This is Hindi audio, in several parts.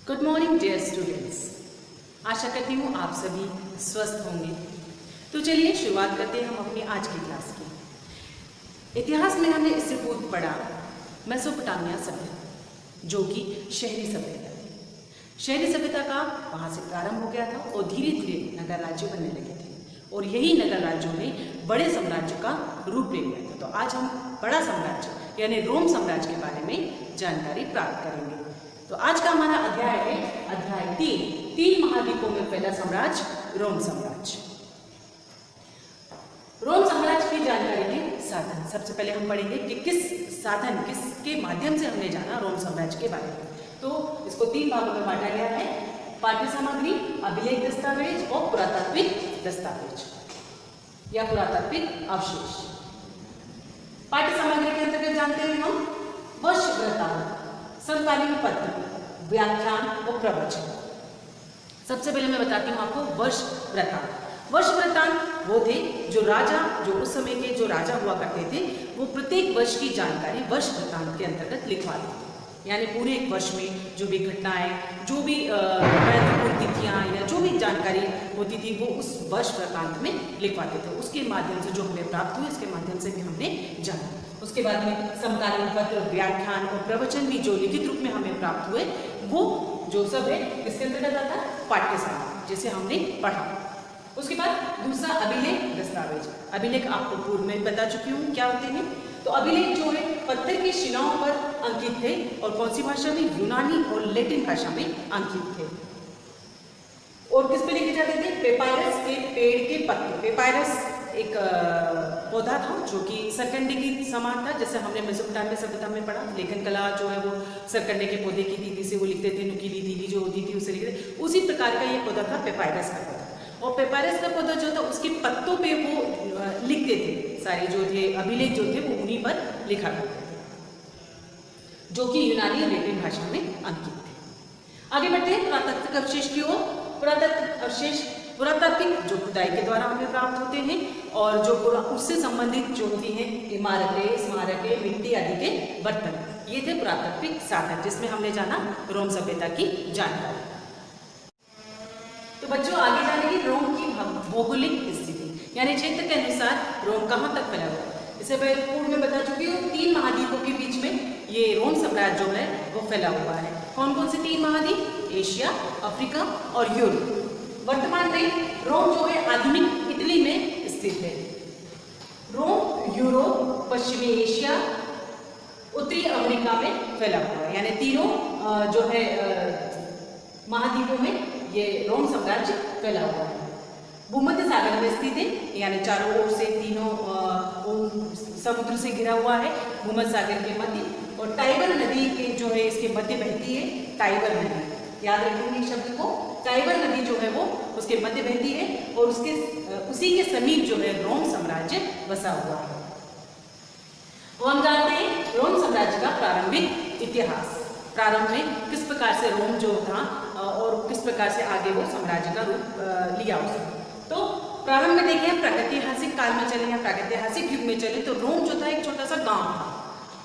Good morning dear students. आशा करती हूँ आप सभी स्वस्थ होंगे। तो चलिए शुरुआत करते हैं हम अपनी आज की क्लास की। इतिहास में हमने इससे पूर्व पढ़ा मेसोपोटामिया सभ्यता, जो कि शहरी सभ्यता थी। शहरी सभ्यता का वहाँ से प्रारंभ हो गया था और धीरे धीरे नगर राज्य बनने लगे थे और यही नगर राज्यों ने बड़े साम्राज्य का रूप ले लिया था। तो आज हम बड़ा साम्राज्य यानी रोम साम्राज्य के बारे में जानकारी प्राप्त करेंगे। तो आज का हमारा अध्याय है अध्याय 3 महाद्वीपों में फैला साम्राज्य रोम साम्राज्य। रोम साम्राज्य की जानकारी के साधन सबसे पहले हम पढ़ेंगे कि किसके माध्यम से हमने जाना रोम साम्राज्य के बारे में। तो इसको 3 भागों में बांटा गया है: पाठ्य सामग्री, अभिलेख दस्तावेज और पुरातात्विक दस्तावेज या पुरातात्विक अवशेष। पाठ्य सामग्री के अंतर्गत जानते हैं हम वर्ष वृत्तांत, समकालीन पत्र, व्याख्यान और प्रवचन। सबसे पहले मैं बताती हूँ आपको वर्ष वृत्तांत। वर्ष वृत्तांत वो थे जो उस समय के जो राजा हुआ करते थे, वो प्रत्येक वर्ष की जानकारी वर्ष वृत्तांत के अंतर्गत लिखवाते थे। यानी पूरे एक वर्ष में जो भी घटनाएं, जो भी महत्वपूर्ण तिथियां या जो भी जानकारी होती थी वो उस वर्ष वृत्तांत में लिखवाते थे। उसके माध्यम से जो हमें प्राप्त हुई, उसके माध्यम से भी हमने जाना। उसके बाद में समकालीन पत्र, व्याख्यान और प्रवचन भी जो लिखित रूप में हमें प्राप्त हुए, वो जो सब है किसके अंतर्गत आता है? पाठ्य सामग्री, जिसे हमने पढ़ा। उसके बाद दूसरा अभिलेख दस्तावेज। अभिलेख आपको पूर्व में बता चुकी हूँ क्या होते हैं। तो अभिलेख जो है पत्थर की शिलाओं पर अंकित थे और कौन सी भाषा में? यूनानी और लैटिन भाषा में अंकित थे। और किस पे लिखे जाते थे? पेपायरस के पेड़ के पत्ते। पेपायरस एक पौधा था जो कि सरकंडे की समान था, जैसे हमने मेसोपोटामिया सभ्यता में पढ़ा। लेखन कला जो है वो सरकंडे के पौधे की तीली से वो लिखते थे, नुकीली तीली जो होती थी उससे लिखते थे। उसी प्रकार का ये पौधा था पेपायरस का पौधा। और पेपायरस का पौधा जो था उसके पत्तों पे वो लिखते थे, सारे जो थे अभिलेख जो थे वो उन्हीं पर लिखा करते थे, जो कि यूनानी और लैटिन भाषा में अंकित थे। आगे बढ़ते हैं पुरातात्विक अवशेष की ओर। पुरातात्विक अवशेष पुरातात्विक जो खुदाई के द्वारा हमें प्राप्त होते हैं और जो उससे संबंधित जो होती हैं इमारतें, स्मारकें, मिट्टी आदि के बर्तन, ये थे पुरातात्विक साधन, जिसमें हमने जाना रोम सभ्यता की जानकारी। तो बच्चों आगे जाने की रोम की भौगोलिक स्थिति यानी क्षेत्र के अनुसार रोम कहाँ तक फैला हुआ है। इसे मैं पूर्व में बता चुकी हूँ। 3 महाद्वीपों के बीच में ये रोम साम्राज्य जो है वो फैला हुआ है। कौन कौन से 3 महाद्वीप? एशिया, अफ्रीका और यूरोप। वर्तमान में रोम जो है आधुनिक इटली में स्थित है। रोम यूरोप, पश्चिमी एशिया, उत्तरी अमेरिका में फैला हुआ है। यानी तीनों जो है महाद्वीपों में ये रोम साम्राज्य फैला हुआ है। भूमध्य सागर में स्थित है, यानी चारों ओर से तीनों समुद्र से घिरा हुआ है भूमध्य सागर के मध्य। और टाइबर नदी के जो है इसके मध्य बहती है टाइबर नदी। याद रखेंगे शब्द को, टाइबर नदी जो है वो उसके मध्य बहती है और उसी के समीप जो है रोम साम्राज्य बसा हुआ है। वो हम जानते हैं रोम साम्राज्य का प्रारंभिक इतिहास। प्रारंभ में किस प्रकार से रोम जो था और किस प्रकार से आगे वो साम्राज्य का रूप लिया उसने। तो प्रारंभ में देखें, प्रागैतिहासिक काल में चले या प्रागैतिहासिक युग में चले तो रोम जो था एक छोटा सा गांव था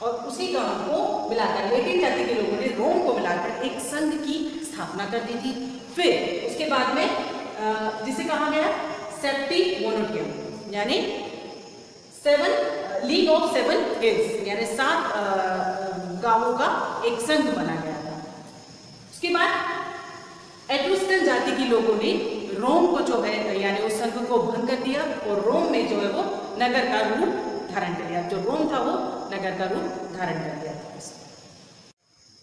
और उसी गांव को मिलाकर लैटिन जाति के लोगों ने रोम को मिलाकर एक संघ की स्थापना कर दी थी। फिर उसके बाद में जिसे कहा गया सेप्टिमोनिटियम, यानी लीग ऑफ 7 हिल्स, यानी 7 गांवों का एक संघ बना गया था। उसके बाद एट्रुस्कन जाति के लोगों ने रोम को जो है यानी उस संघ को भंग कर दिया और रोम में जो है वो नगर का रूप धारण कर लिया। जो रोम था वो नगर का रूप धारण कर लिया था।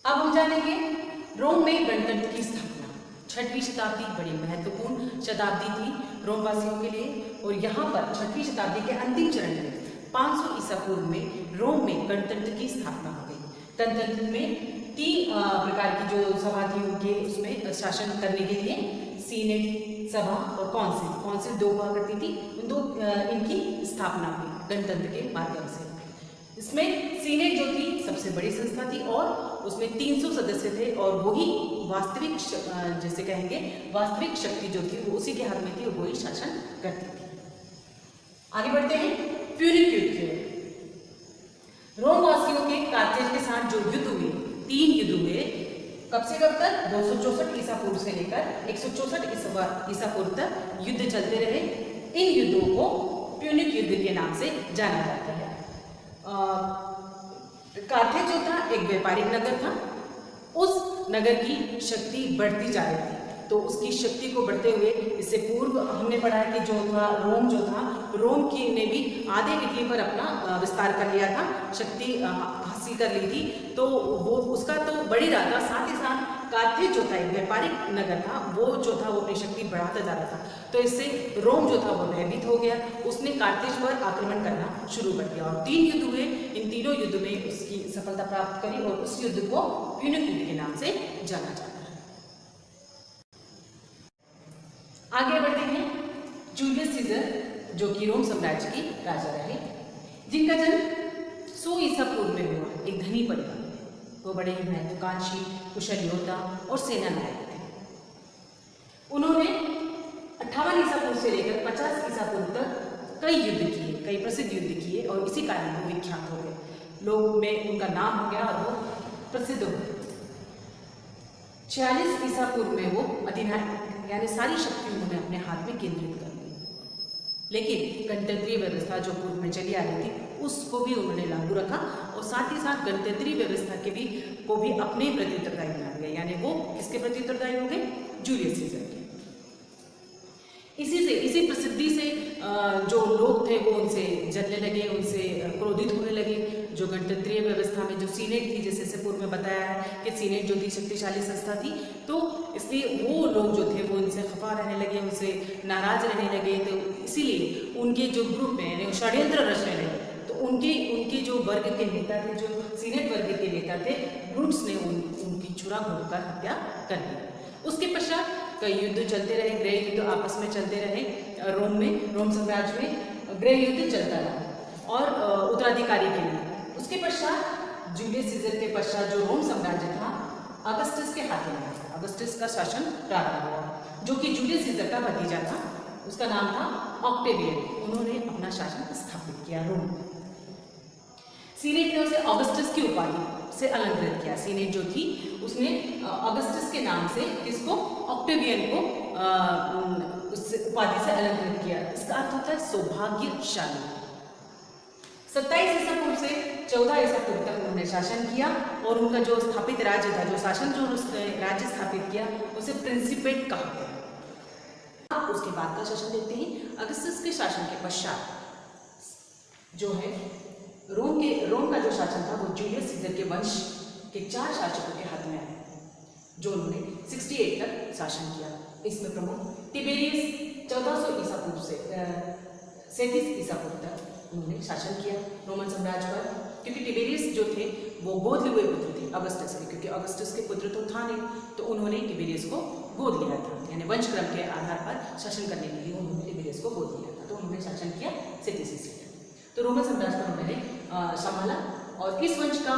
अब हम जानेंगे रोम में गणतंत्र की स्थापना। 6वीं शताब्दी बड़ी महत्वपूर्ण शताब्दी थी रोम वासियों के लिए और यहाँ पर 6वीं शताब्दी के अंतिम चरण में 500 ईसा पूर्व में रोम में गणतंत्र की स्थापना हो गई। गणतंत्र में 3 प्रकार की जो सभा थी उनके उसमें शासन करने के लिए सीनेट सभा और काउंसिल 2 हुआ करती थी। इनकी स्थापना हुई गणतंत्र के माध्यम से। इसमें सीनेट जो थी सबसे बड़ी संस्था थी और उसमें 300 सदस्य थे और वही वास्तविक जैसे कहेंगे वास्तविक शक्ति जो थी वो उसी के हाथ में थी और वही शासन करती थी। आगे बढ़ते हैं प्यूनिक युद्ध। रोम वासियों के कार्थेज के साथ जो युद्ध हुए, 3 युद्ध हुए, कब से कब तक? 264 ईसा पूर्व से लेकर 164 ईसा पूर्व तक युद्ध चलते रहे। इन युद्धों को प्यूनिक युद्ध के नाम से जाना जाता है। कार्थेज जो था एक व्यापारिक नगर था। उस नगर की शक्ति बढ़ती जा रही थी, तो उसकी शक्ति को बढ़ते हुए, इससे पूर्व हमने पढ़ा कि जो था रोम की ने भी आधे इटली पर अपना विस्तार कर लिया था, शक्ति हासिल कर ली थी, तो वो उसका तो बढ़ ही रहा था। साथ ही साथ कार्थेज जो था एक व्यापारिक नगर था, वो जो था वो अपनी शक्ति बढ़ाता जा रहा था, तो इससे रोम जो था वो भयभीत हो गया। उसने कार्थेज पर आक्रमण करना शुरू कर दिया और 3 युद्ध हुए। इन तीनों युद्ध में उसकी सफलता प्राप्त करी और उस युद्ध को प्यूनिक युद्ध के नाम से जाना जाता है। आगे बढ़ते हैं। जूलियस सीजर जो कि रोम साम्राज्य के राजा रहे, जिनका जन्म 100 ईसा पूर्व में हुआ, एक धनी परिवार में। वो बड़े ही महत्वाकांक्षी, कुशल योद्धा और सेना नायक थे। उन्होंने 58 ईसा पूर्व से लेकर 50 ईसा पूर्व तक कई युद्ध किए, कई प्रसिद्ध युद्ध किए और इसी कारण वो विख्यात हो गए। लोग में उनका नाम हो गया और वो प्रसिद्ध हो गए। 46 ईसा पूर्व में वो अधिनायक यानी सारी शक्ति उन्होंने अपने हाथ में केंद्रित कर ली, लेकिन गणतंत्रीय व्यवस्था जो पूर्व में चली आ रही थी उसको भी उन्होंने लागू रखा और साथ ही साथ गणतंत्रीय व्यवस्था के को भी अपने प्रति उत्तरदायी बना दिया। यानी वो किसके प्रति उत्तरदायी हो गए? जूलियस सीजर के। इसी प्रसिद्धि से जो लोग थे वो उनसे जलने लगे, उनसे क्रोधित होने लगे। जो गणतंत्रीय व्यवस्था में जो सीनेट थी, जैसे पूर्व में बताया है कि सीनेट जो थी शक्तिशाली संस्था थी, तो इसलिए वो लोग जो थे वो उनसे खफा रहने लगे, उनसे नाराज रहने लगे। तो इसीलिए उनके जो ग्रुप में यानी षड्यंत्र रचने लगे। तो उनके जो वर्ग के नेता थे, जो सीनेट वर्ग के नेता थे, ब्रूट्स ने उनकी छुरा घोंपकर हत्या कर दी। उसके पश्चात कई युद्ध चलते रहे, गृह युद्ध आपस में चलते रहे। रोम साम्राज्य में गृह युद्ध चलता रहा और उत्तराधिकारी के लिए। उसके पश्चात जूलियस सीजर के पश्चात जो रोम साम्राज्य था अगस्टस के हाथ में आया। अगस्टस का शासन प्रारंभ हुआ, जो कि जूलियस सीजर का भतीजा था। उसका नाम था ऑक्टेवियन। उन्होंने अपना शासन स्थापित किया रोम में। सीनेट ने उसे ऑगस्टस की उपाधि से अलंकृत किया। सीनेट जो थी उसने ऑगस्टस के नाम से किसको? ऑक्टेवियन को उस उपाधि से अलंकृत किया। इसका अर्थ होता है सौभाग्यशाली। 27 ईसा पूर्व से 14 ईसा पूर्व तक उन्होंने शासन किया और उनका जो स्थापित राज्य था, जो शासन जो राज्य स्थापित किया, उसे प्रिंसिपेट कहा गया। अब उसके बाद का शासन देखते हैं। अगस्टस के शासन के पश्चात जो है रोम का जो शासन था वो जूलियस सीजर के वंश के 4 शासकों के हाथ में आया, जो उन्होंने 68 तक शासन किया। इसमें प्रमुख टिबेरियस 1400 ईसा पूर्व से 37 ईसा पूर्व तक उन्होंने शासन किया रोमन साम्राज्य पर। क्योंकि टिबेरियस जो थे वो गोद लिए हुए पुत्र थे अगस्टस के, क्योंकि अगस्टस के पुत्र तो था नहीं, तो उन्होंने टिबेरियस को गोद लिया था। यानी वंशक्रम के आधार पर शासन करने के लिए उन्होंने टिबेरियस को गोद लिया था, तो उन्होंने शासन किया 37 ईसा तक। तो रोमन साम्राज्य पर उन्होंने संभाला। और इस वंश का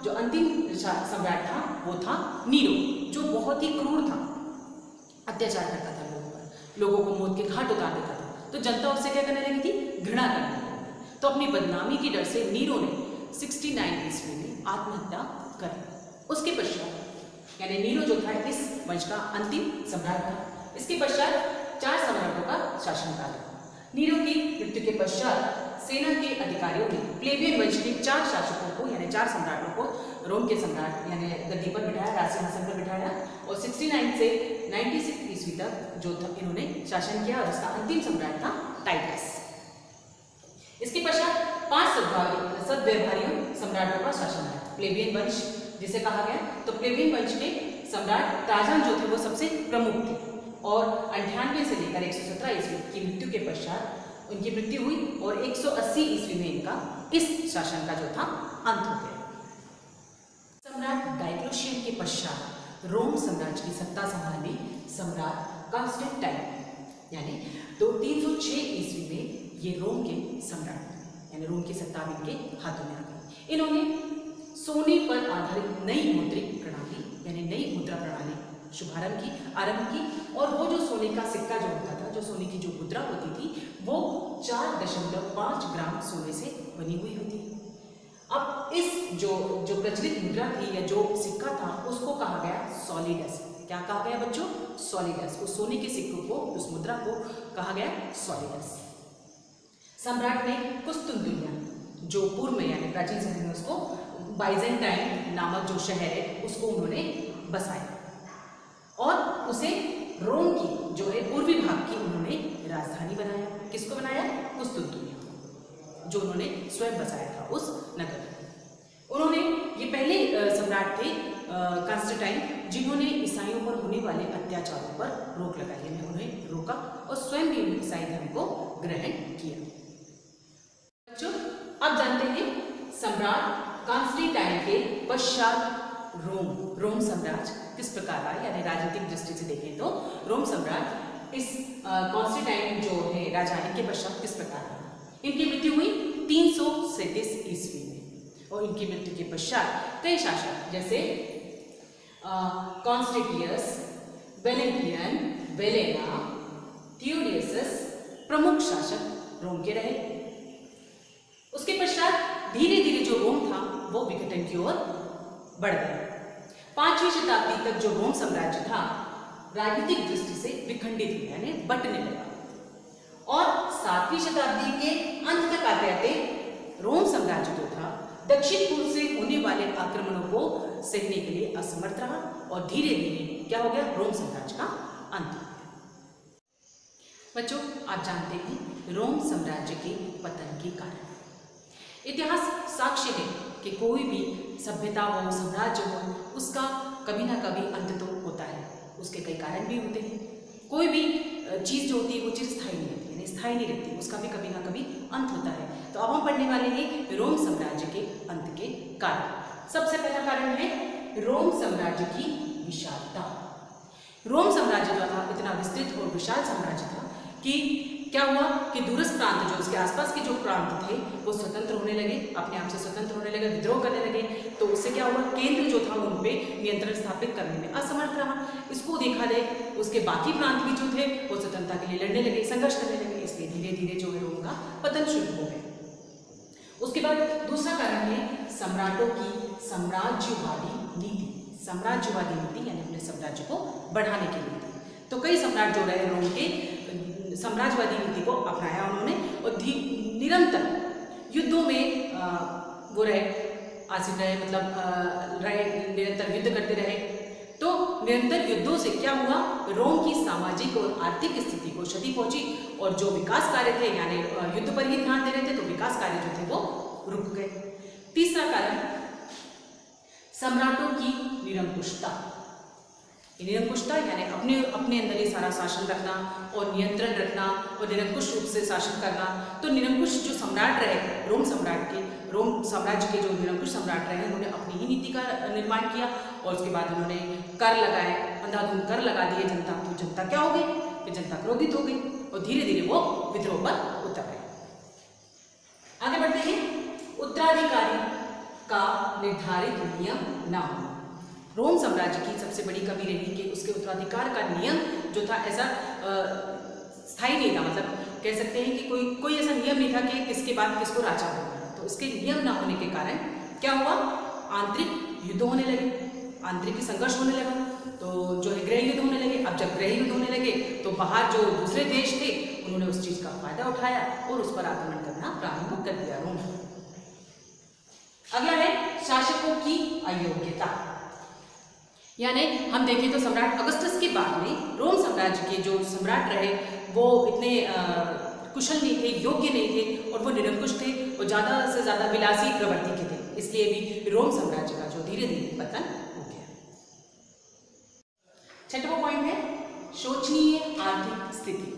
जो अंतिम सम्राट था वो था नीरो, जो बहुत ही क्रूर था, अत्याचार करता था लोगों पर, लोगों को मौत के घाट उतार देता था। तो जनता उससे क्या करने लगी थी? घृणा करने लगी। तो अपनी बदनामी की डर से नीरो ने 69 ईस्वी में आत्महत्या कर ली। उसके पश्चात यानी नीरो जो था इस वंश का अंतिम सम्राट था। इसके पश्चात 4 सम्राटों का शासनकाल था। नीरो की मृत्यु के पश्चात सेना के अधिकारियों ने प्लेबियन वंश के 4 शासकों को यानी 4 सम्राटों को रोम के सम्राट यानी गद्दी पर बिठाया, राजसिंहासन पर बिठाया और 69 से 96 ईस्वी तक जो था इन्होंने शासन किया और इसका अंतिम सम्राट था टाइटस। इसके पश्चात 5 सद्व्यवहारियों सम्राटों का शासन आया। प्लेबियन वंश जिसे कहा गया, तो प्लेबियन वंश के सम्राट ट्राजन जो थे वो सबसे प्रमुख थे और 98 से लेकर 117 ईस्वी की मृत्यु के पश्चात उनकी मृत्यु हुई और 180 ईस्वी में इनका इस शासन का जो था अंत हो गया। सम्राट डायक्लोशियन के पश्चात रोम साम्राज्य की सत्ता संभाली सम्राट कॉन्स्टेंटाइन यानी 306 ईस्वी में ये रोम के सम्राट यानी रोम की सत्ता इनके हाथों में आ गई। इन्होंने सोने पर आधारित नई मौद्रिक प्रणाली यानी नई मुद्रा प्रणाली आरंभ की और वो जो सोने का सिक्का जो होता था, जो सोने की जो मुद्रा होती थी, वो 4.5 ग्राम सोने से बनी हुई होती है। अब इस जो जो प्रचलित मुद्रा थी या जो सिक्का था उसको कहा गया सॉलिडस। क्या कहा गया बच्चों? सॉलिडस। उस सोने के सिक्कों को, उस मुद्रा को कहा गया सॉलिडस। सम्राट ने कुस्तुनतुनिया, जो पूर्व में यानी प्राचीन समय में उसको बाइजेंटाइन नामक जो शहर है उसको उन्होंने बसाया और उसे रोम की जो है पूर्वी भाग की उन्होंने राजधानी बनाया। किसको बनाया? कुस्तुनतुनिया, जो उन्होंने स्वयं बसाया था उस नगर में। उन्होंने, ये पहले सम्राट थे कॉन्स्टेंटाइन, जिन्होंने ईसाइयों पर होने वाले अत्याचारों पर रोक लगाई, यानी उन्हें रोका और स्वयं भी ईसाई धर्म को ग्रहण किया। बच्चों अब जानते हैं सम्राट कॉन्स्टेंटाइन के पश्चात रोम साम्राज्य किस प्रकार रहा, यानी राजनीतिक दृष्टि से देखें तो रोम साम्राज्य इस कॉन्स्टेंटाइन जो है राजा, इनके पश्चात किस प्रकार रहा। इनकी मृत्यु हुई 337 ईस्वी में और इनकी मृत्यु के पश्चात कई शासक जैसे कॉन्स्टेंटियस, वेलेंटियन, वेलेना, थियोडियस प्रमुख शासक रोम के रहे। उसके पश्चात धीरे धीरे जो रोम था वो विघटन की ओर बढ़ गया। 5वीं शताब्दी तक जो रोम साम्राज्य था राजनीतिक दृष्टि से विखंडित हुआ, यानी बंटने लगा और 7वीं शताब्दी के अंत तक आते आते रोम साम्राज्य जो था दक्षिण पूर्व से होने वाले आक्रमणों को सहने के लिए असमर्थ रहा और धीरे धीरे क्या हो गया? रोम साम्राज्य का अंत। बच्चों आप जानते हैं रोम साम्राज्य के पतन के कारण। इतिहास साक्ष्य है कि कोई भी सभ्यता हो, साम्राज्य हो, उसका कभी ना कभी अंत तो होता है। उसके कई कारण भी होते हैं। कोई भी चीज़ जो होती है वो चीज़ स्थायी नहीं रहती, यानी स्थायी नहीं रहती, उसका भी कभी ना कभी अंत होता है। तो अब हम पढ़ने वाले हैं रोम साम्राज्य के अंत के कारण। सबसे पहला कारण है रोम साम्राज्य की विशालता। रोम साम्राज्य जो था इतना विस्तृत और विशाल साम्राज्य था कि क्या हुआ कि दूरस्थ प्रांत जो उसके आसपास के जो प्रांत थे वो स्वतंत्र होने लगे, अपने आप से स्वतंत्र होने लगे, विद्रोह करने लगे। तो उससे क्या हुआ? केंद्र जो था उन पे नियंत्रण स्थापित करने में असमर्थ रहा। इसको देखा जाए उसके बाकी प्रांत भी जो थे वो स्वतंत्रता के लिए लड़ने लगे, संघर्ष करने लगे। इसलिए धीरे धीरे जो है रोम का पतन शुरू हो गया। उसके बाद दूसरा कारण है सम्राटों की साम्राज्यवादी नीति। साम्राज्यवादी नीति यानी अपने साम्राज्य को बढ़ाने की नीति। तो कई सम्राट जो रहे रोम के साम्राज्यवादी नीति को अपनाया उन्होंने और निरंतर युद्धों में वो रहे, आसीन रहे, मतलब रहे, निरंतर युद्ध करते रहे। तो निरंतर युद्धों से क्या हुआ? रोम की सामाजिक और आर्थिक स्थिति को क्षति पहुंची और जो विकास कार्य थे, यानी युद्ध पर ही ध्यान दे रहे थे, तो विकास कार्य जो थे वो रुक गए। तीसरा कारण सम्राटों की निरंकुशता। निरंकुशता यानी अपने अंदर ही सारा शासन रखना और नियंत्रण रखना और निरंकुश रूप से शासन करना। तो निरंकुश जो सम्राट रहे रोम साम्राज्य के जो निरंकुश सम्राट रहे उन्होंने अपनी ही नीति का निर्माण किया और उसके बाद उन्होंने कर लगाए, अंधाधुंध कर लगा दिए जनता। तो जनता क्या हो गई कि जनता क्रोधित हो गई और धीरे धीरे वो विद्रोह पर उतर गए। आगे बढ़ते हैं। उत्तराधिकारी का निर्धारित नियम न होना। रोम साम्राज्य की सबसे बड़ी कमी रही कि उसके उत्तराधिकार का नियम जो था ऐसा स्थायी नहीं था। मतलब कह सकते हैं कि कोई ऐसा नियम नहीं था कि किसके बाद किसको राजा होगा। तो इसके नियम न होने के कारण क्या हुआ? आंतरिक युद्ध होने लगे, आंतरिक संघर्ष होने लगा। तो जो है गृह युद्ध होने लगे। अब जब गृह युद्ध होने लगे तो बाहर जो दूसरे देश थे उन्होंने उस चीज का फायदा उठाया और उस पर आक्रमण करना प्रारंभ कर दिया रोम। अगला है शासकों की अयोग्यता। यानी हम देखें तो सम्राट अगस्टस के बाद में रोम साम्राज्य के जो सम्राट रहे वो इतने कुशल नहीं थे, योग्य नहीं थे और वो निरंकुश थे और ज़्यादा से ज़्यादा विलासी प्रवृत्ति के थे। इसलिए भी रोम साम्राज्य का जो धीरे धीरे पतन हो गया। छठवां पॉइंट है शोचनीय आर्थिक स्थिति।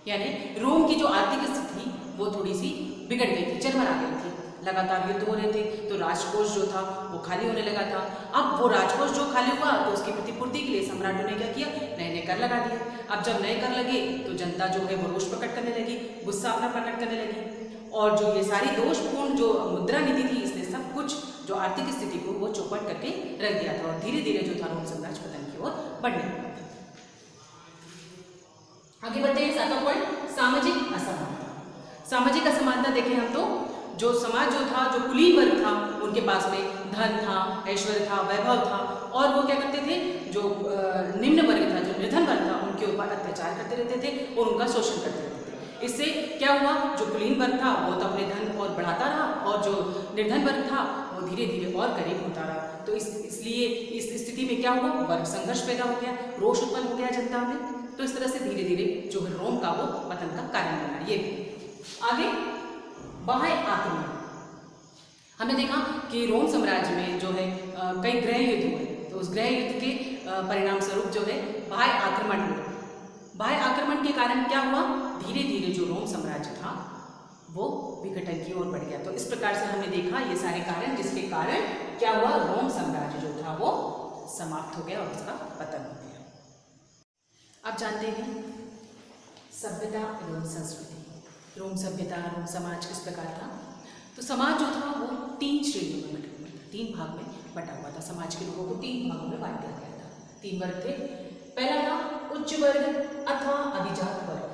यानी रोम की जो आर्थिक स्थिति वो थोड़ी सी बिगड़ गई थी, चरमरा गई थी। लगातार युद्ध हो रहे थे तो राजकोष जो था वो खाली होने लगा था। अब वो राजकोष जो खाली हुआ तो उसकी प्रतिपूर्ति के लिए सम्राटों ने क्या किया? नए नए कर लगा दिए। अब जब नए कर लगे तो जनता जो है वो रोष प्रकट करने लगी, गुस्सा अपना प्रकट करने लगी और जो ये सारी दोषपूर्ण जो मुद्रा नीति थी इसने सब कुछ जो आर्थिक स्थिति को वो चौपट करके रख दिया था और धीरे धीरे जो था रोम साम्राज्य पतन की ओर बढ़ने लगा। आगे बढ़ते हैं। 7वां पॉइंट सामाजिक असमानता। सामाजिक असमानता देखें हम तो जो समाज जो था, जो कुलीन वर्ग था, उनके पास में धन था, ऐश्वर्य था, वैभव था, और वो क्या करते थे, जो निम्न वर्ग था, जो निर्धन वर्ग था, उनके ऊपर अत्याचार करते रहते थे और उनका शोषण करते रहते थे। इससे क्या हुआ, जो कुलीन वर्ग था वो तो अपने धन और बढ़ाता रहा, और जो निर्धन वर्ग था वो धीरे धीरे और गरीब होता रहा। तो इसलिए इस स्थिति में क्या हुआ, वर्ग संघर्ष पैदा हो गया, रोष उत्पन्न हो गया जनता में। तो इस तरह से धीरे धीरे जो है रोम का वो पतन का कारण बना। ये आगे बाह्य आक्रमण, हमने देखा कि रोम साम्राज्य में जो है कई गृह युद्ध हुए, तो उस गृह युद्ध के परिणाम स्वरूप जो है बाह्य आक्रमण हुए। बाह्य आक्रमण के कारण क्या हुआ, धीरे धीरे जो रोम साम्राज्य था वो विघटन की ओर बढ़ गया। तो इस प्रकार से हमने देखा ये सारे कारण, जिसके कारण क्या हुआ, रोम साम्राज्य जो था वो समाप्त हो गया और उसका पतन हो गया। अब जानते हैं सभ्यता एवं संस्कृति। रोम सभ्यता, रोम समाज किस प्रकार था। तो समाज जो था वो 3 श्रेणियों में बटा हुआ था, 3 भाग में बटा हुआ था। समाज के लोगों को 3 भागों में बांट दिया गया था। 3 वर्ग थे। पहला था उच्च वर्ग अथवा अभिजात वर्ग।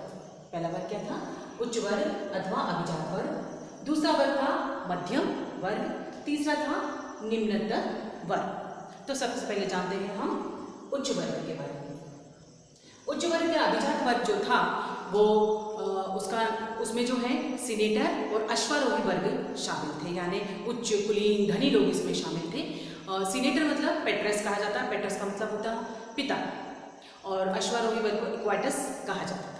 पहला वर्ग क्या था, उच्च वर्ग अथवा अभिजात वर्ग। दूसरा वर्ग था मध्यम वर्ग। तीसरा था निम्नतर वर्ग। तो सबसे पहले जानते हैं हम उच्च वर्ग के बारे में। उच्च वर्ग या अभिजात वर्ग जो था वो उसमें जो है सीनेटर और अश्वारोही वर्ग शामिल थे, यानी उच्च कुलीन धनी लोग इसमें शामिल थे। सीनेटर मतलब पेट्रस कहा जाता है, पेट्रस का मतलब होता है पिता, और अश्वारोही वर्ग को इक्वाटस कहा जाता था।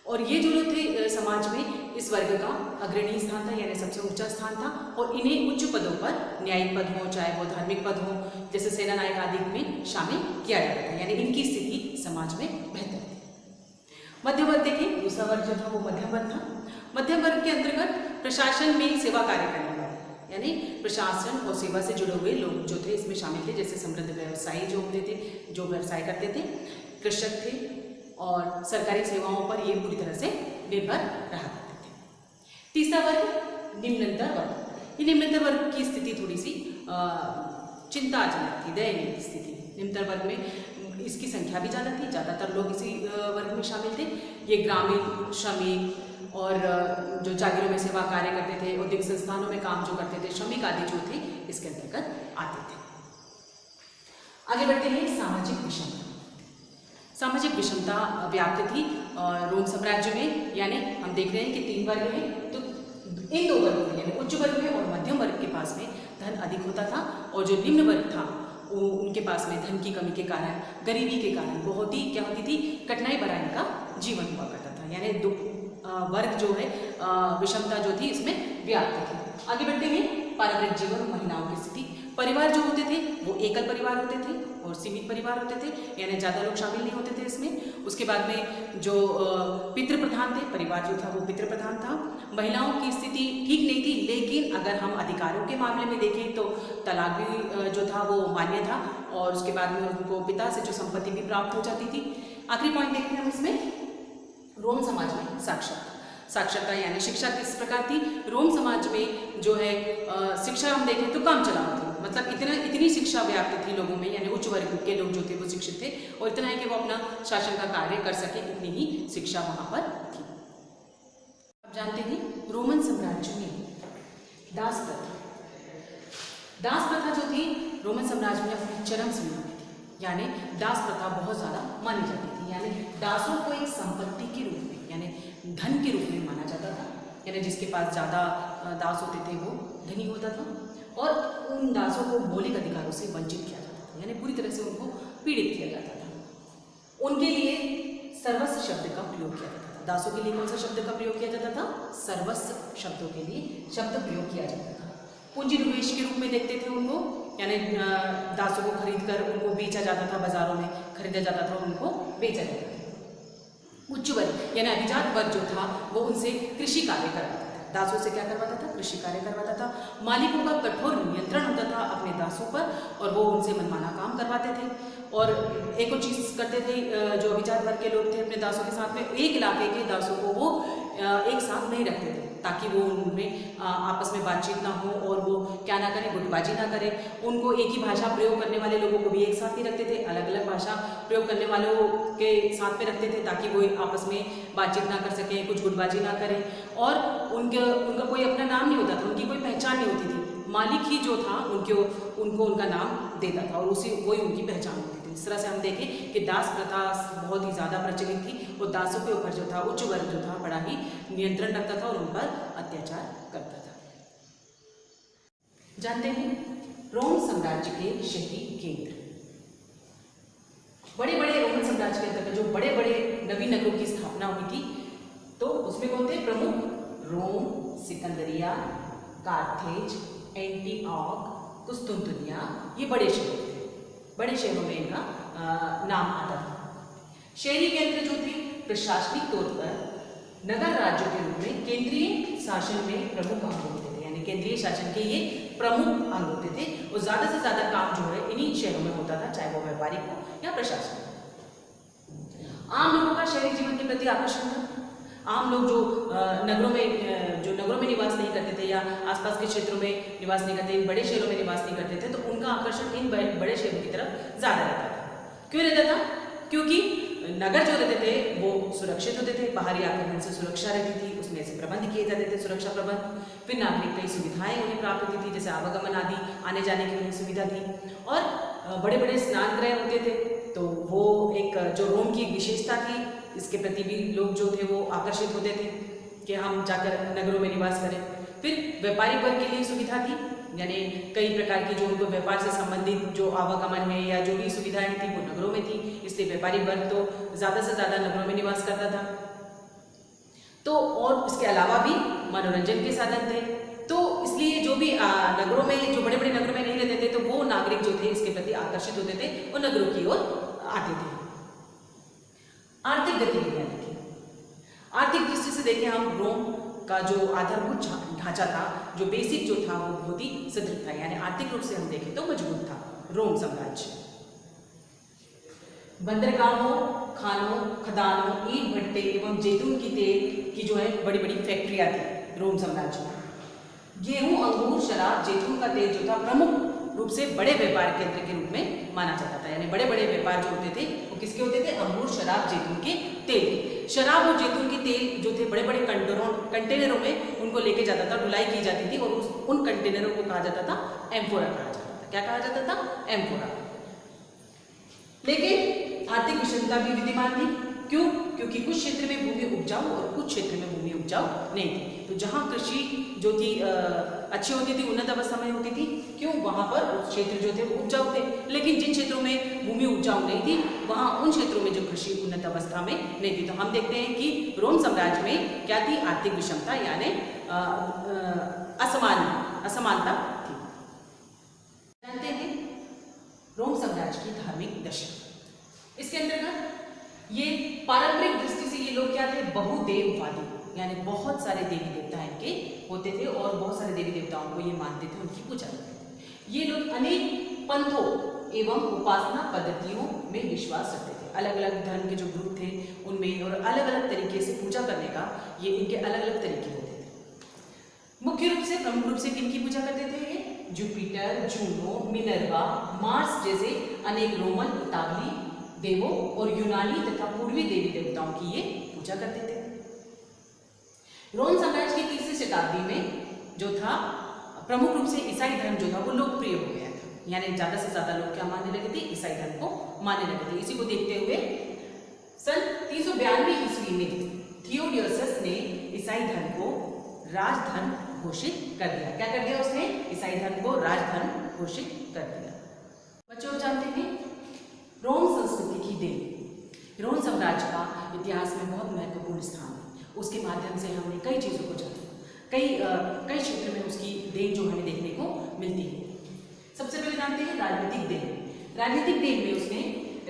और ये जो थे समाज में इस वर्ग का अग्रणी स्थान था, यानी सबसे ऊंचा स्थान था, और इन्हें उच्च पदों पर, न्यायिक पद हो चाहे वो धार्मिक पद हो, जैसे सेना नायक आदि में शामिल किया जाता था, यानी इनकी स्थिति समाज में बेहतर थी। मध्य वर्ग देखें, दूसरा वर्ग जो था वो मध्यम वर्ग था। मध्यम वर्ग के अंतर्गत प्रशासन में सेवा कार्य करने वाले, यानी प्रशासन और सेवा से जुड़े हुए लोग जो थे इसमें शामिल थे, जैसे समृद्ध व्यवसायी जो होते थे, जो व्यवसाय करते थे, कृषक थे, और सरकारी सेवाओं पर ये पूरी तरह से निर्भर रहा करते थे। तीसरा वर्ग निम्नतर वर्ग। ये निम्नतर वर्ग की स्थिति थोड़ी सी चिंताजनक थी, दयनीय स्थिति। निम्नतर वर्ग में इसकी संख्या भी ज़्यादा थी, ज़्यादातर लोग इसी वर्ग में शामिल थे। ये ग्रामीण, श्रमिक और जो जागीरों में सेवा कार्य करते थे, औद्योगिक संस्थानों में काम जो करते थे, श्रमिक आदि जो थे इसके अंतर्गत आते थे। आगे बढ़ते हैं सामाजिक विषमता। सामाजिक विषमता व्याप्त थी रोम साम्राज्य में, यानी हम देख रहे हैं कि 3 वर्ग हैं, तो इन 2 वर्गों में, यानी उच्च वर्ग में और मध्यम वर्ग के पास में धन अधिक होता था, और जो निम्न वर्ग था उनके पास में धन की कमी के कारण, गरीबी के कारण बहुत ही क्या होती थी, कठिनाई भरा इनका जीवन हुआ करता था। यानी 2 वर्ग जो है विषमता जो थी इसमें व्याप्त थी। आगे बढ़ते हैं पारिवारिक जीवन और महिलाओं की स्थिति। परिवार जो होते थे वो एकल परिवार होते थे और सीमित परिवार होते थे, यानी ज़्यादा लोग शामिल नहीं होते थे इसमें। उसके बाद में जो पितृ प्रधान थे, परिवार जो था वो पितृ प्रधान था। महिलाओं की स्थिति ठीक नहीं थी, लेकिन अगर हम अधिकारों के मामले में देखें तो तलाक भी जो था वो मान्य था, और उसके बाद में उनको पिता से जो संपत्ति भी प्राप्त हो जाती थी। आखिरी पॉइंट देखते हैं हम इसमें, रोम समाज में साक्षरता। साक्षरता यानी शिक्षा किस प्रकार थी। रोम समाज में जो है शिक्षा हम देखें तो काम चलाओ थी, मतलब इतनी शिक्षा व्याप्त थी लोगों में, यानी उच्च वर्ग के लोग जो थे वो शिक्षित थे, और इतना है कि वो अपना शासन का कार्य कर सके, इतनी ही शिक्षा वहाँ पर थी। अब जानते हैं रोमन साम्राज्य में दास प्रथा। दास प्रथा जो थी रोमन साम्राज्य में अपनी चरम सीमा में थी, यानी दास प्रथा बहुत ज़्यादा मानी जाती थी। यानी दासों को एक संपत्ति के रूप में, यानी धन के रूप में माना जाता था, यानी जिसके पास ज़्यादा दास होते थे वो धनी होता था, और उन दासों को मौलिक अधिकारों से वंचित किया जाता था, यानी पूरी तरह से उनको पीड़ित किया जाता था। उनके लिए सर्वस्व शब्द का प्रयोग किया जाता था। दासों के लिए कौन सा शब्द का प्रयोग किया जाता था, सर्वस्व शब्दों के लिए शब्द प्रयोग किया जाता था। पूंजी निवेश के रूप में देखते थे उनको, यानी दासों को खरीद कर उनको बेचा जाता था, बाजारों में खरीदा जाता था और उनको बेचा जाता था। उच्च वर्ग यानी अभिजात वर्ग जो था वो उनसे कृषि कार्य करवाता था। दासों से क्या करवाता था, कृषि कार्य करवाता था। मालिकों का कठोर नियंत्रण होता था अपने दासों पर, और वो उनसे मनमाना काम करवाते थे। और एक और चीज़ करते थे, जो अभिजात वर्ग के लोग थे अपने दासों के साथ में, एक इलाके के दासों को वो एक साथ नहीं रखते थे, ताकि वो उनमें आपस में बातचीत ना हो और वो क्या ना करें, गुटबाजी ना करें। उनको एक ही भाषा प्रयोग करने वाले लोगों को भी एक साथ नहीं रखते थे, अलग अलग भाषा प्रयोग करने वालों के साथ में रखते थे ताकि वो आपस में बातचीत ना कर सकें, कुछ गुटबाजी ना करें। और उनका कोई अपना नाम नहीं होता था, उनकी कोई पहचान नहीं होती थी, मालिक ही जो था उनको उनका नाम देता था और वही उनकी पहचान होती थी। इस तरह से हम देखें कि दास प्रथा बहुत ही ज़्यादा प्रचलित थी और दासों के ऊपर जो था उच्च वर्ग जो था बड़ा ही नियंत्रण रखता था और उन पर अत्याचार करता था। जानते हैं रोम साम्राज्य के शहरी केंद्र, बड़े बड़े रोमन साम्राज्य के अंतर्गत जो बड़े बड़े नवीन नगरों की स्थापना हुई थी, तो उसमें कौन थे प्रमुख? रोम, सिकंदरिया, कार्थेज, एंटीओक, कुस्तुंतुनिया, ये बड़े शहर थे। बड़े शहरों में इनका नाम आता था। शहरी केंद्र जो थे प्रशासनिक तौर पर नगर राज्यों के रूप में केंद्रीय शासन में प्रमुख अंग होते थे, यानी केंद्रीय शासन के ये प्रमुख अंग होते थे और ज़्यादा से ज़्यादा काम जो है इन्हीं शहरों में होता था, चाहे वो व्यापारिक हो या प्रशासनिक। आम लोगों का शहरी जीवन के प्रति आकर्षण था। आम लोग जो नगरों में निवास नहीं करते थे या आसपास के क्षेत्रों में निवास नहीं करते, इन बड़े शहरों में निवास नहीं करते थे, तो उनका आकर्षण इन बड़े शहरों की तरफ ज़्यादा रहता था। क्यों रहता था? क्योंकि नगर जो रहते थे वो सुरक्षित होते थे, बाहरी आक्रमण से सुरक्षा रहती थी, उसमें ऐसे प्रबंध किए जाते थे, सुरक्षा प्रबंध। फिर नागरिक कई सुविधाएं उन्हें प्राप्त होती थी, जैसे आवागमन आदि, आने जाने की उन्हें सुविधा थी। और बड़े बड़े स्नान गृह होते थे, तो वो एक जो रोम की एक विशेषता थी, इसके प्रति भी लोग जो थे वो आकर्षित होते थे कि हम जाकर नगरों में निवास करें। फिर व्यापारिक वर्ग के लिए सुविधा थी, यानी कई प्रकार की जो उनको व्यापार से संबंधित जो आवागमन है या जो भी सुविधाएं थी वो नगरों में थी, इसलिए व्यापारिक वर्ग तो ज़्यादा से ज़्यादा नगरों में निवास करता था। तो और इसके अलावा भी मनोरंजन के साधन थे, तो इसलिए जो भी नगरों में, जो बड़े बड़े नगरों में नहीं रहते थे, तो वो नागरिक जो थे इसके प्रति आकर्षित होते थे और नगरों की ओर आते थे। आर्थिक गतिविधियां देखें, आर्थिक दृष्टि से देखें हम, रोम का जो आधारभूत ढांचा था, जो बेसिक जो था, वो बहुत ही सुदृढ़ था, यानी आर्थिक रूप से हम देखें तो मजबूत था रोम साम्राज्य। बंदरगाहों, खानों, खदानों, ईंट भट्टे एवं जैतून की तेल की जो है बड़ी बड़ी फैक्ट्रियां थी रोम साम्राज्य में। गेहूं, अंगूर, शराब, जैतून का तेल जो था प्रमुख रूप से बड़े व्यापार केंद्र के रूप में माना जाता था, यानी बड़े बड़े व्यापार जो होते थे वो किसके होते थे? अंगूर, शराब, जैतून के तेल के। शराब और जैतून के तेल जो थे बड़े बड़े कंटेनरों में उनको लेके जाता था, ढुलाई की जाती थी और उन कंटेनरों को कहा जाता था एम्फोरा कहा जाता था। क्या कहा जाता था? एम्फोरा। लेकिन आर्थिक विषमता भी विद्यमान थी। क्यों? क्योंकि कुछ क्षेत्र में भूमि उपजाऊ और कुछ क्षेत्र में भूमि उपजाऊ नहीं थी। तो जहाँ कृषि जो थी अच्छी होती थी, उन्नत अवस्था में होती थी, क्यों? वहाँ पर क्षेत्र जो थे वो उपजाऊ थे। लेकिन जिन क्षेत्रों में भूमि उपजाऊ नहीं थी, वहाँ उन क्षेत्रों में जो कृषि उन्नत अवस्था में नहीं थी। तो हम देखते हैं कि रोम साम्राज्य में क्या थी? आर्थिक विषमता, यानी असमानता थी। जानते हैं रोम साम्राज्य की धार्मिक दशा। इसके अंतर्गत ये पारंपरिक दृष्टि से ये लोग क्या थे? बहुदेववादी, यानी बहुत सारे देवी देवता इनके होते थे और बहुत सारे देवी देवताओं को ये मानते थे, उनकी पूजा करते थे। ये लोग अनेक पंथों एवं उपासना पद्धतियों में विश्वास रखते थे। अलग अलग धर्म के जो ग्रुप थे उनमें और अलग अलग तरीके से पूजा करने का ये इनके अलग अलग तरीके होते थे। मुख्य रूप से, प्रमुख रूप से किनकी पूजा करते थे? ये जुपिटर, जूनो, मिनर्वा, मार्स जैसे अनेक रोमन, इतालवी देवों और यूनानी तथा पूर्वी देवी देवताओं की ये पूजा करते थे। रोम साम्राज्य की तीसरी शताब्दी में जो था प्रमुख रूप से ईसाई धर्म जो था वो लोकप्रिय हो गया था, यानी ज्यादा से ज्यादा लोग क्या मानने लगे थे? ईसाई धर्म को मानने लगे थे। इसी को देखते हुए सन 392 ईस्वी में थियोडियोसस ने ईसाई धर्म को राजधर्म घोषित कर दिया। क्या कर दिया उसने? ईसाई धर्म को राजधर्म घोषित कर दिया। बच्चों जानते हैं रोम संस्कृति की देन, रोम साम्राज्य का इतिहास में बहुत महत्वपूर्ण स्थान है। उसके माध्यम से हमने कई चीज़ों को जाना, कई क्षेत्र में उसकी देन जो हमें देखने को मिलती है। सबसे पहले जानते हैं राजनीतिक देन। राजनीतिक देन में उसने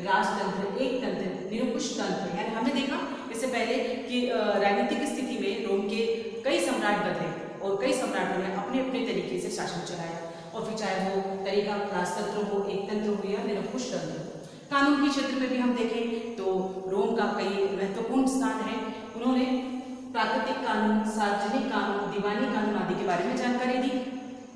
राजतंत्र, एक तंत्र, निरंकुश तंत्र, यानी हमने देखा इससे पहले कि राजनीतिक स्थिति में रोम के कई सम्राट बदले और कई सम्राटों ने अपने अपने तरीके से शासन चलाया, और फिर चाहे वो तरीका राजतंत्र हो, एक तंत्र हो या निरंकुश तंत्र। कानून के क्षेत्र में भी हम देखें तो रोम का कई महत्वपूर्ण स्थान है। उन्होंने प्राकृतिक कानून, सार्वजनिक कानून, दीवानी कानून आदि के बारे में जानकारी दी।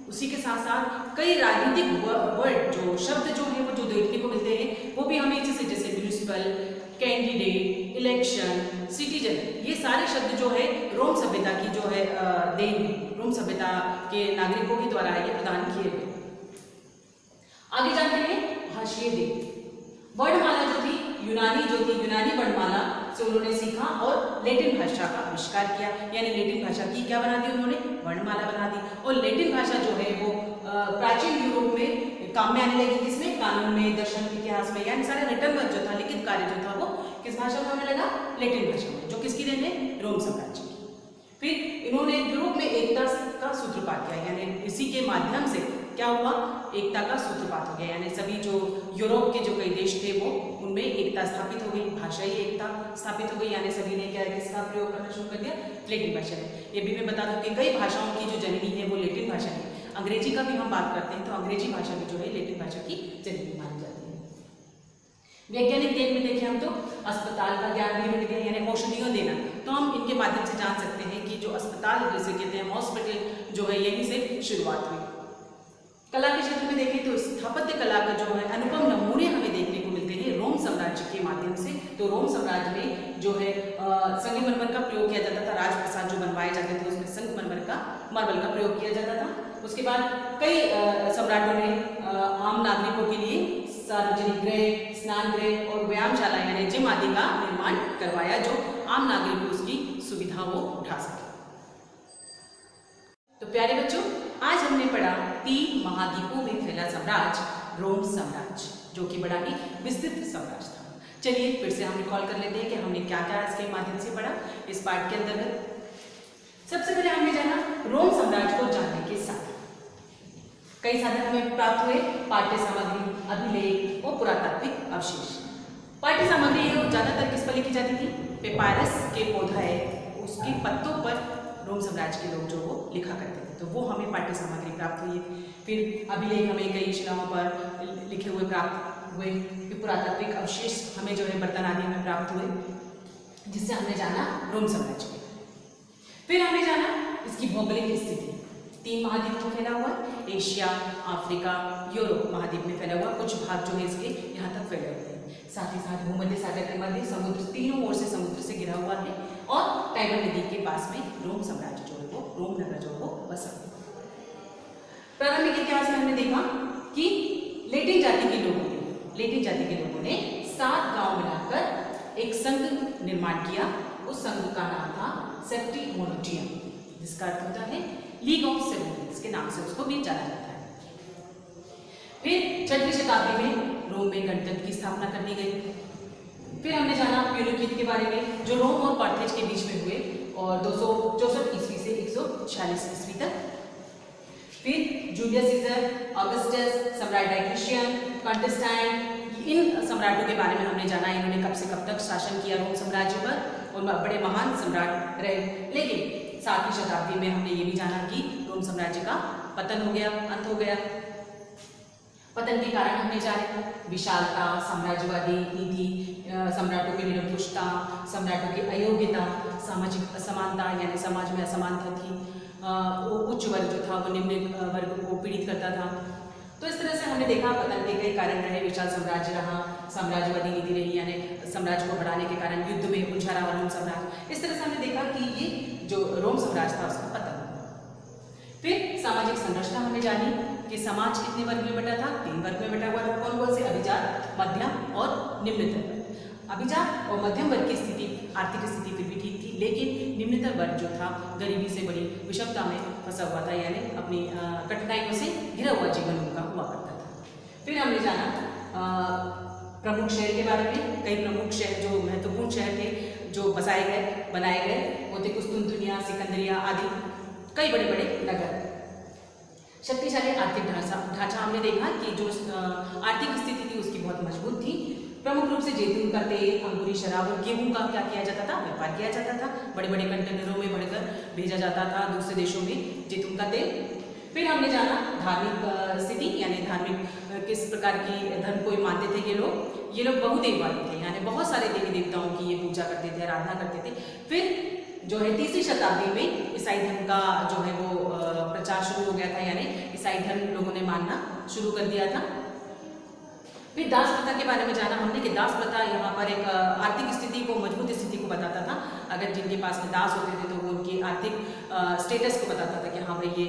उसी के साथ साथ कई राजनीतिक वर्ड जो शब्द जो है वो जो देखने को मिलते हैं वो भी हमें इसी से, जैसे म्यूनिसिपल, कैंडिडेट, इलेक्शन, सिटीजन, ये सारे शब्द जो है रोम सभ्यता की जो है देन है, रोम सभ्यता के नागरिकों के द्वारा ये प्रदान किए गए। आगे जानते हैं हाशिए दे। वर्णमाला जो थी यूनानी वर्णमाला से उन्होंने सीखा और लैटिन भाषा का आविष्कार किया, यानी लैटिन भाषा की क्या बना दी उन्होंने, वर्णमाला बना दी। और लैटिन भाषा जो है वो प्राचीन यूरोप में काम में आने लगी, किसमें, कानून में, दर्शन, इतिहास में, यानी सारा रिटर्न वर्क जो था, लिखित कार्य जो था वो किस भाषा में होने लगा, लैटिन भाषा में, जो किसकी देन है, रोम साम्राज्य की। फिर इन्होंने यूरोप में एकता का सूत्रपात किया, यानी इसी के माध्यम से क्या हुआ, एकता का सूत्रपात हो गया, यानी सभी जो यूरोप के जो कई देश थे वो उनमें एकता स्थापित हो गई, भाषाई एकता स्थापित हो गई, यानी सभी ने क्या किसका प्रयोग करना शुरू कर दिया, लैटिन भाषा में। ये भी मैं बता दूं कि कई भाषाओं की जो जननी है वो लैटिन भाषा है। अंग्रेजी का भी हम बात करते हैं तो अंग्रेजी भाषा भी जो है लैटिन भाषा की जननी मानी जाती है। वैज्ञानिक देख में देखें हम तो अस्पताल का ज्ञान भी मिल गया, यानी औषधियों देना, तो हम इनके माध्यम से जान सकते हैं कि जो अस्पताल जिसे कहते हैं हॉस्पिटल जो है यहीं से शुरुआत हुई। कला के क्षेत्र में देखें तो स्थापत्य कला का जो है अनुपम नमूने हमें देखने को मिलते हैं रोम साम्राज्य के माध्यम से। तो रोम साम्राज्य में जो है संगमरमर का प्रयोग किया जाता था, राजप्रसाद जो बनवाए जाते थे उसमें संगमरमर का मार्बल का प्रयोग किया जाता था। उसके बाद कई सम्राटों ने आम नागरिकों के लिए सार्वजनिक गृह, स्नान गृह और व्यायामशाला यानी जिम आदि का निर्माण करवाया, जो आम नागरिक उसकी सुविधा वो उठा सके। तो प्यारे बच्चों, आज हमने पढ़ा 3 महाद्वीपों में फैला साम्राज्य रोम साम्राज्य, जो कि बड़ा ही विस्तृत साम्राज्य था। चलिए फिर से हम रिकॉल कर लेते हैं कि हमने क्या क्या इसके माध्यम से पढ़ा इस पाठ के अंतर्गत। सबसे पहले हमने जाना रोम साम्राज्य को जानने के साथ कई साधन हमें प्राप्त हुए, पाठ्य सामग्री, अभिलेख और पुरातात्विक अवशेष। पाठ्य सामग्री है ज्यादातर किस पर लिखी जाती थी, पेपायरस के पौधा है उसके पत्तों पर रोम साम्राज्य के लोग जो वो लिखा करते थे, तो वो हमें पाठ्य सामग्री प्राप्त हुई है। फिर अभिलेख हमें कई शिलाओं पर लिखे हुए प्राप्त हुए, फिर पुरातात्विक अवशेष हमें जो है बर्तन आदि हमें प्राप्त हुए, जिससे हमने जाना रोम साम्राज्य के। फिर हमने जाना इसकी भौगोलिक स्थिति, 3 महाद्वीपों में फैला हुआ, एशिया, अफ्रीका, यूरोप महाद्वीप में फैला हुआ, कुछ भाग जो है इसके यहाँ तक फैले हुए हैं। साथ ही साथ भूमध्य सागर के मध्य समुद्र तीनों ओर से समुद्र से घिरा हुआ है, और टाइगर नदी के पास में रोम साम्राज्य जो है वो, रोम नगर जो है वो बसा। प्रारंभिक इतिहास में हमने देखा कि लेटिन जाति के लोगों ने 7 गांव मिलाकर एक संघ निर्माण किया। उस संघ का नाम था सेप्टिमोनिटियम, जिसका अर्थ होता है लीग ऑफ सेवन, इसके नाम से उसको भी जाना जाता है। फिर 6वीं शताब्दी में रोम में गणतंत्र की स्थापना कर दी गई। फिर हमने जाना प्यूनिक के बारे में, जो रोम और कार्थेज के बीच में हुए और 264 ईस्वी से 146 ईस्वी तक। फिर जूलियस सीजर, ऑगस्टस, सम्राट डायक्लिशियन, कॉन्स्टेंटाइन, इन सम्राटों के बारे में हमने जाना, इन्होंने कब से कब तक शासन किया रोम साम्राज्य पर, और बड़े महान सम्राट रहे। लेकिन 7वीं शताब्दी में हमने ये भी जाना कि रोम साम्राज्य का पतन हो गया, अंत हो गया। पतन के कारण हमने जाने विशालता, साम्राज्यवादी नीति, सम्राटों की निरंकुशता, सम्राटों की अयोग्यता, सामाजिक असमानता यानी समाज में असमानता थी, उच्च वर्ग जो था वो निम्न वर्ग को पीड़ित करता था। तो इस तरह से हमने देखा पतन के कई कारण रहे, विशाल साम्राज्य रहा, साम्राज्यवादी नीति रही, यानी साम्राज्य को बढ़ाने के कारण युद्ध में उलझा रहा रोम साम्राज्य। इस तरह से हमने देखा कि ये जो रोम साम्राज्य था उसका पतन। फिर सामाजिक संरचना हमने जानी कि समाज कितने वर्ग में बटा था, 3 वर्ग में बटा हुआ था। कौन कौन से, अभिजात, मध्यम और निम्नतर वर्ग। अभिजात और मध्यम वर्ग की स्थिति, आर्थिक स्थिति फिर भी ठीक थी, लेकिन निम्नतर वर्ग जो था गरीबी से बड़ी विषमता में फंसा हुआ था, यानी अपनी कठिनाइयों से घिरा हुआ जीवन उनका हुआ करता था। फिर हमने जाना प्रमुख शहर के बारे में। कई प्रमुख शहर जो महत्वपूर्ण शहर थे जो बनाए गए वो थे कुस्तुनतुनिया, सिकंदरिया आदि, कई बड़े बड़े नगर। शक्तिशाली आर्थिक ढांचा हमने देखा कि जो आर्थिक स्थिति थी उसकी बहुत मजबूत थी। प्रमुख रूप से जैतून का तेल, अंगूरी शराब और गेहूं का क्या किया जाता था, व्यापार किया जाता था। बड़े बड़े कंटेनरों में भरकर भेजा जाता था दूसरे देशों में जैतून का तेल। फिर हमने जाना धार्मिक स्थिति, यानी धार्मिक किस प्रकार की धर्म को मानते थे ये लोग बहुदेववादी थे, यानी बहुत सारे देवी देवताओं की ये पूजा करते थे, आराधना करते थे। फिर जो है 3वीं शताब्दी में ईसाई धर्म का जो है वो प्रचार शुरू हो गया था, यानी ईसाई धर्म लोगों ने मानना शुरू कर दिया था। फिर दास प्रथा के बारे में जाना हमने कि दास प्रथा यहाँ पर एक आर्थिक स्थिति को, मजबूत स्थिति को बताता था। अगर जिनके पास में दास होते थे तो वो उनकी आर्थिक स्टेटस को बताता था कि हाँ भाई ये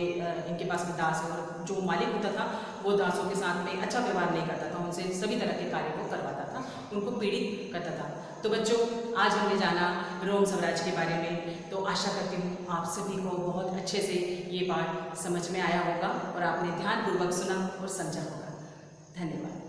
इनके पास में दास है, और जो मालिक होता था वो दासों के साथ में अच्छा व्यवहार नहीं करता था, उनसे सभी तरह के कार्य को करवाता था, उनको पीड़ित करता था। तो बच्चों, आज हमने जाना रोम साम्राज्य के बारे में। तो आशा करती हूँ आप सभी को बहुत अच्छे से ये पाठ समझ में आया होगा और आपने ध्यानपूर्वक सुना और समझा होगा। धन्यवाद।